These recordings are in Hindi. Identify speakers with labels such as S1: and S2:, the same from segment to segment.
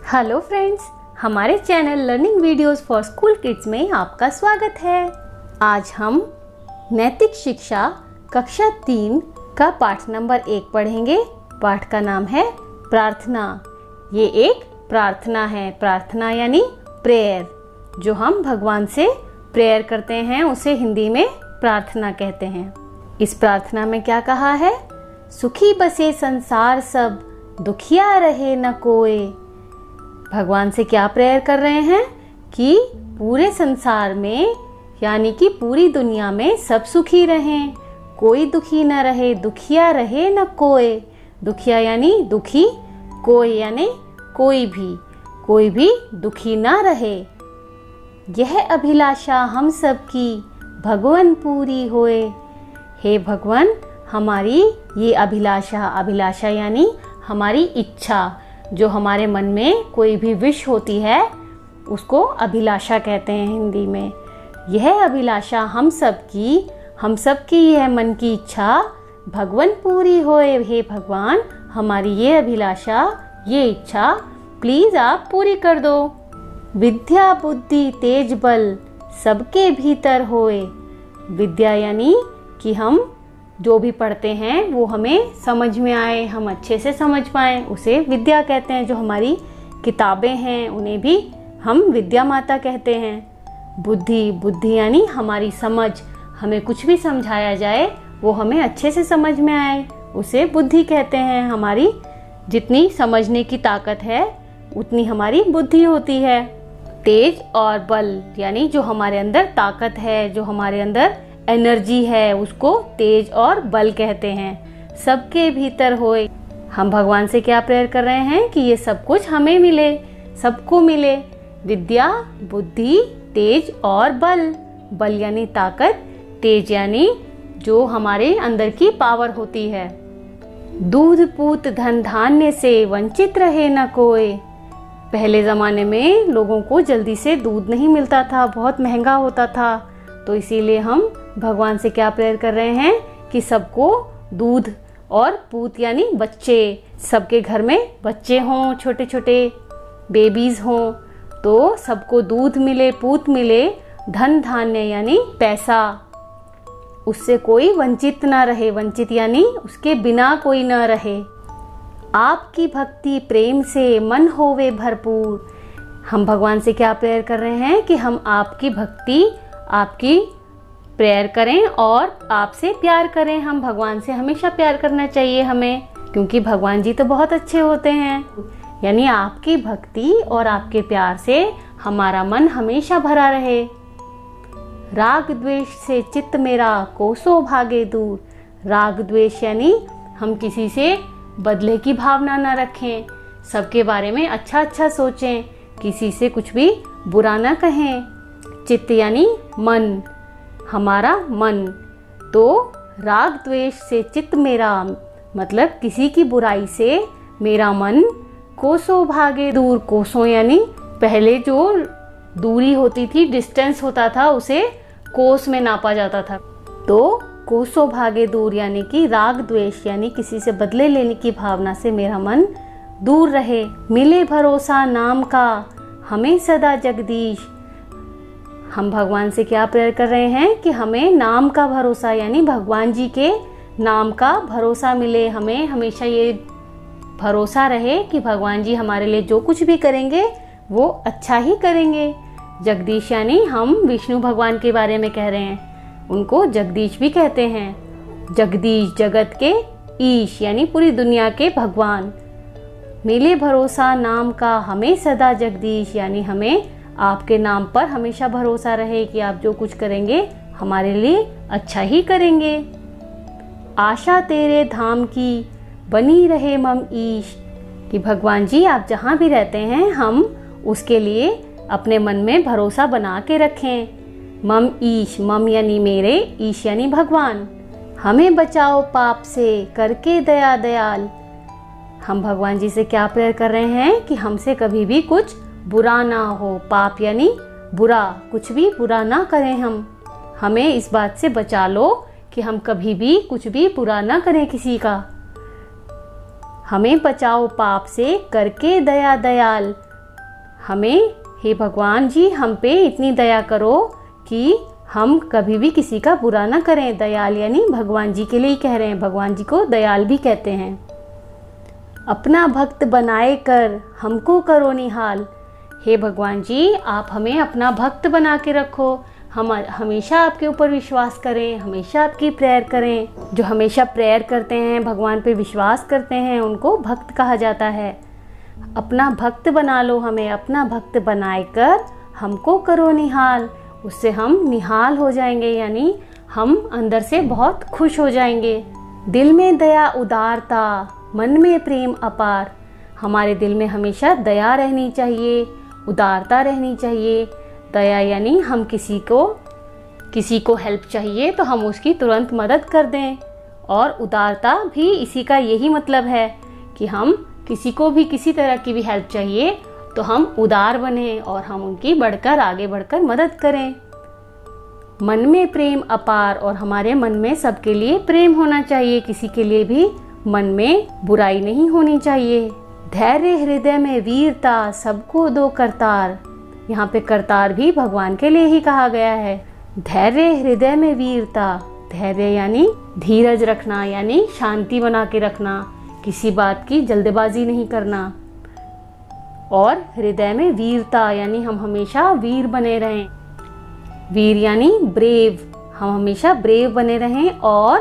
S1: हेलो फ्रेंड्स, हमारे channel learning videos for school kids में आपका स्वागत है। आज हम नैतिक शिक्षा कक्षा 3 का पाठ नंबर 1 पढ़ेंगे। पाठ का नाम है प्रार्थना। ये एक प्रार्थना है। प्रार्थना यानी प्रेयर। जो हम भगवान से प्रेयर करते हैं उसे हिंदी में प्रार्थना कहते हैं। इस प्रार्थना में क्या कहा है? सुखी बसे संसार सब, दुखिया रहे न कोई। भगवान से क्या प्रेयर कर रहे हैं कि पूरे संसार में यानी कि पूरी दुनिया में सब सुखी रहें, कोई दुखी न रहे, दुखिया रहे न कोई। दुखिया यानी दुखी, कोई यानी कोई भी दुखी ना रहे। यह अभिलाषा हम सब की भगवान पूरी होए। हे भगवान, हमारी ये अभिलाषा यानी हमारी इच्छा, जो हमारे मन में कोई भी विश होती है उसको अभिलाषा कहते हैं हिंदी में। यह अभिलाषा हम सब की यह मन की इच्छा भगवान पूरी होए। हे भगवान, हमारी ये अभिलाषा, ये इच्छा प्लीज आप पूरी कर दो। विद्या बुद्धि तेज बल सबके भीतर होए। विद्या यानी कि हम जो भी पढ़ते हैं वो हमें समझ में आए, हम अच्छे से समझ पाएं, उसे विद्या कहते हैं। जो हमारी किताबें हैं उन्हें भी हम विद्या माता कहते हैं। बुद्धि यानी हमारी समझ, हमें कुछ भी समझाया जाए वो हमें अच्छे से समझ में आए, उसे बुद्धि कहते हैं। हमारी जितनी समझने की ताकत है उतनी हमारी बुद्धि होती है। तेज और बल यानी जो हमारे अंदर ताकत है, जो हमारे अंदर एनर्जी है, उसको तेज और बल कहते हैं। सबके भीतर होए। हम भगवान से क्या प्रेयर कर रहे हैं कि ये सब कुछ हमें मिले, सबको मिले। विद्या बुद्धि तेज और बल यानी ताकत, तेज यानी जो हमारे अंदर की पावर होती है। दूध पूत धन धान्य से वंचित रहे न कोई। पहले जमाने में लोगों को जल्दी से दूध नहीं मिलता था, बहुत महंगा होता था, तो इसीलिए हम भगवान से क्या प्रेयर कर रहे हैं कि सबको दूध और पूत यानी बच्चे, सबके घर में बच्चे हों, छोटे छोटे बेबीज हों, तो सबको दूध मिले, पूत मिले। धन धान्य यानी पैसा, उससे कोई वंचित ना रहे। वंचित यानी उसके बिना कोई ना रहे। आपकी भक्ति प्रेम से मन होवे भरपूर। हम भगवान से क्या प्रेयर कर रहे हैं कि हम आपकी भक्ति, आपकी प्रेयर करें और आपसे प्यार करें। हम भगवान से हमेशा प्यार करना चाहिए हमें, क्योंकि भगवान जी तो बहुत अच्छे होते हैं। यानी आपकी भक्ति और आपके प्यार से हमारा मन हमेशा भरा रहे। राग द्वेष से चित्त मेरा कोसों भागे दूर। राग द्वेष यानी हम किसी से बदले की भावना न रखें, सबके बारे में अच्छा अच्छा सोचें, किसी से कुछ भी बुरा न कहें। चित्त यानी मन, हमारा मन। तो राग द्वेष से चित्त मेरा मतलब किसी की बुराई से मेरा मन कोसों भागे दूर। कोसों यानी पहले जो दूरी होती थी, डिस्टेंस होता था, उसे कोस में नापा जाता था। तो कोसों भागे दूर यानी कि राग द्वेष यानी किसी से बदले लेने की भावना से मेरा मन दूर रहे। मिले भरोसा नाम का हमें सदा जगदीश। हम भगवान से क्या प्रेयर कर रहे हैं कि हमें नाम का भरोसा यानी भगवान जी के नाम का भरोसा मिले। हमें हमेशा ये भरोसा रहे कि भगवान जी हमारे लिए जो कुछ भी करेंगे वो अच्छा ही करेंगे। जगदीश यानी हम विष्णु भगवान के बारे में कह रहे हैं, उनको जगदीश भी कहते हैं। जगदीश जगत के ईश यानी पूरी दुनिया के भगवान। मिले भरोसा नाम का हमें सदा जगदीश यानी हमें आपके नाम पर हमेशा भरोसा रहे कि आप जो कुछ करेंगे हमारे लिए अच्छा ही करेंगे। आशा तेरे धाम की बनी रहे मम ईश। कि भगवान जी आप जहाँ भी रहते हैं हम उसके लिए अपने मन में भरोसा बना के रखें। मम ईश, मम यानी मेरे, ईश यानी भगवान। हमें बचाओ पाप से करके दया दयाल। हम भगवान जी से क्या प्रेयर कर रहे हैं कि हमसे कभी भी कुछ बुरा ना हो। पाप यानी बुरा, कुछ भी बुरा ना करें हम। हमें इस बात से बचा लो कि हम कभी भी कुछ भी बुरा ना करें किसी का। हमें बचाओ पाप से करके दया दयाल। हमें, हे भगवान जी, हम पे इतनी दया करो कि हम कभी भी किसी का बुरा ना करें। दयाल यानी भगवान जी के लिए ही कह रहे हैं, भगवान जी को दयाल भी कहते हैं। अपना भक्त बनाए कर हमको करो निहाल। हे भगवान जी, आप हमें अपना भक्त बना के रखो, हम हमेशा आपके ऊपर विश्वास करें, हमेशा आपकी प्रेयर करें। जो हमेशा प्रेयर करते हैं, भगवान पे विश्वास करते हैं, उनको भक्त कहा जाता है। अपना भक्त बना लो हमें, अपना भक्त बनाए कर हमको करो निहाल। उससे हम निहाल हो जाएंगे, यानी हम अंदर से बहुत खुश हो जाएंगे। दिल में दया उदारता, मन में प्रेम अपार। हमारे दिल में हमेशा दया रहनी चाहिए, उदारता रहनी चाहिए। दया यानी हम किसी को हेल्प चाहिए तो हम उसकी तुरंत मदद कर दें, और उदारता भी इसी का यही मतलब है कि हम किसी को भी किसी तरह की भी हेल्प चाहिए तो हम उदार बने और हम उनकी आगे बढ़कर मदद करें। मन में प्रेम अपार, और हमारे मन में सबके लिए प्रेम होना चाहिए, किसी के लिए भी मन में बुराई नहीं होनी चाहिए। धैर्य हृदय में वीरता, सबको दो करतार। यहाँ पे करतार भी भगवान के लिए ही कहा गया है। धैर्य हृदय में वीरता, धैर्य यानी धीरज रखना, यानी शांति बना के रखना, किसी बात की जल्दबाजी नहीं करना। और हृदय में वीरता यानी हम हमेशा वीर बने रहें। वीर यानी ब्रेव, हम हमेशा ब्रेव बने रहें और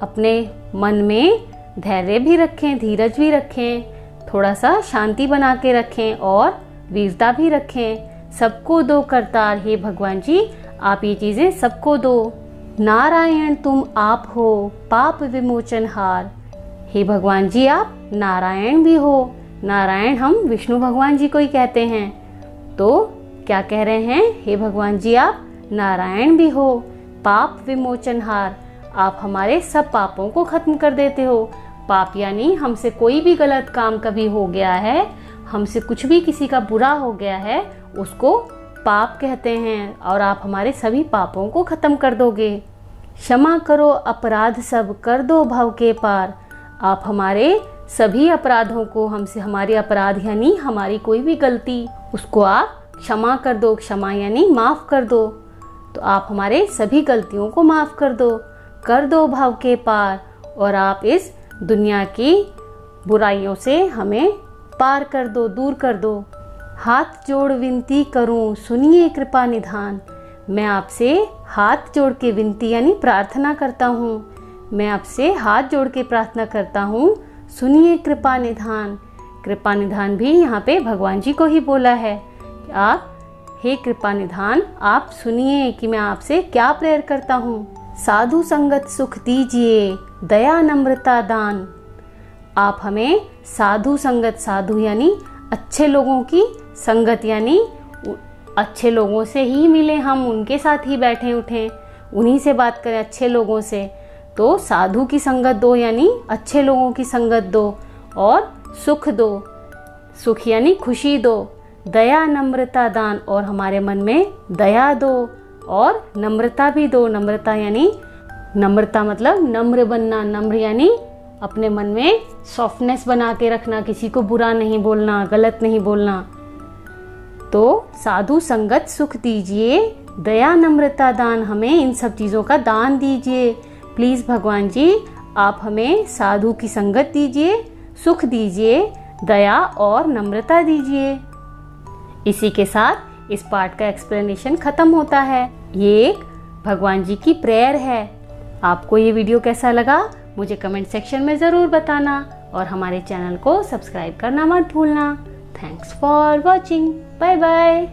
S1: अपने मन में धैर्य भी रखें, धीरज भी रखें, थोड़ा सा शांति बना के रखें और वीरता भी रखें। सबको दो करतार, हे भगवान जी, आप ये चीजें सबको दो। नारायण तुम आप हो, पाप विमोचन हार। हे भगवान जी, आप नारायण भी हो। नारायण हम विष्णु भगवान जी को ही कहते हैं। तो क्या कह रहे हैं? हे भगवान जी, आप नारायण भी हो, पाप विमोचन हार। आप हमारे सब पापों को खत्म कर देते हो। पाप यानी हमसे कोई भी गलत काम कभी हो गया है, हमसे कुछ भी किसी का बुरा हो गया है, उसको पाप कहते हैं, और आप हमारे सभी पापों को खत्म कर दोगे। क्षमा करो अपराध सब, कर दो भव के पार। आप हमारे सभी अपराधों को, हमसे हमारे अपराध यानी हमारी कोई भी गलती, उसको आप क्षमा कर दो। क्षमा यानी माफ कर दो। तो आप हमारे सभी गलतियों को माफ कर दो भव के पार, और आप इस दुनिया की बुराइयों से हमें पार कर दो, दूर कर दो। हाथ जोड़ विनती करूं, सुनिए कृपा निधान। मैं आपसे हाथ जोड़ के विनती यानी प्रार्थना करता हूँ। मैं आपसे हाथ जोड़ के प्रार्थना करता हूँ, सुनिए कृपा निधान। कृपा निधान भी यहाँ पे भगवान जी को ही बोला है कि आप, हे कृपा निधान, आप सुनिए कि मैं आपसे क्या प्रेयर करता हूँ। साधु संगत सुख दीजिए, दया नम्रता दान। आप हमें साधु संगत, साधु यानी अच्छे लोगों की संगत, यानी अच्छे लोगों से ही मिले, हम उनके साथ ही बैठे उठें, उन्हीं से बात करें, अच्छे लोगों से। तो साधु की संगत दो यानी अच्छे लोगों की संगत दो, और सुख दो, सुख यानी खुशी दो। दया नम्रता दान, और हमारे मन में दया दो, और नम्रता भी दो। नम्रता यानी, नम्रता मतलब नम्र बनना। नम्र यानी अपने मन में सॉफ्टनेस बना के रखना, किसी को बुरा नहीं बोलना, गलत नहीं बोलना। तो साधु संगत सुख दीजिए, दया नम्रता दान, हमें इन सब चीज़ों का दान दीजिए। प्लीज़ भगवान जी, आप हमें साधु की संगत दीजिए, सुख दीजिए, दया और नम्रता दीजिए। इसी के साथ इस पार्ट का एक्सप्लेनेशन खत्म होता है। ये एक भगवान जी की प्रेयर है। आपको ये वीडियो कैसा लगा मुझे कमेंट सेक्शन में ज़रूर बताना, और हमारे चैनल को सब्सक्राइब करना मत भूलना। Thanks for watching. Bye bye.